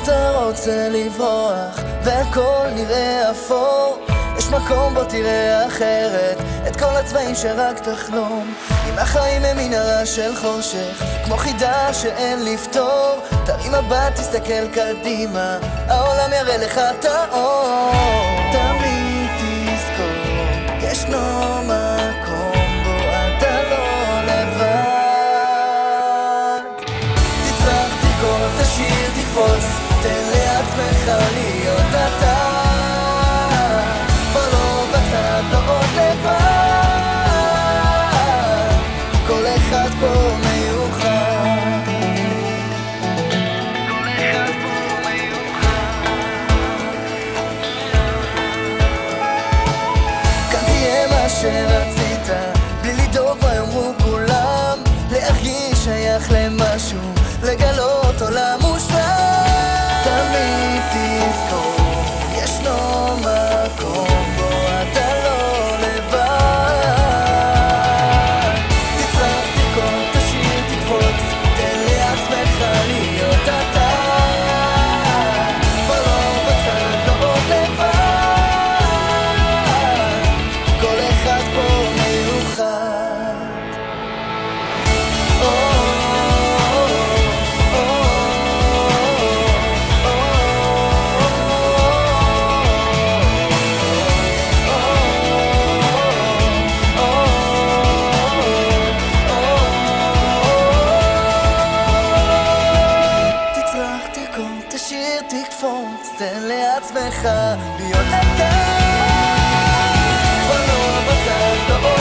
אתה רוצה לברוח והכל נראה אפור, יש מקום בו תראה אחרת את כל הצבעים שרק תחלום. אם החיים הם מנהרה של חושך כמו חידה שאין לפתור, תרים מבט תסתכל קדימה, העולם יראה לך את האור. תמיד תזכור, ישנו מקום בו אתה לא לבד. תצרח, תקור, תשיר, תקפוץ, תן לעצמך להיות אתה, כבר לא בצד, לא עוד לבד. כל אחד פה מיוחד, כל אחד פה מיוחד. כאן תהיה מה שרצית, בלי לדאוג מה יאמרו כולם, להרגיש שייך למשהו, לגלות עולם מושלם. תמיד תזכור, ישנו מקום בו אתה לא לבד. תצרח, תקור, תשיר, תקפוץ, תן לעצמך להיות אתה, כבר לא בצד, לא עוד לבד. כל אחד פה מיוחד. תשיר, תקפוץ, תן לעצמך להיות אתה, כבר לא בצד, לא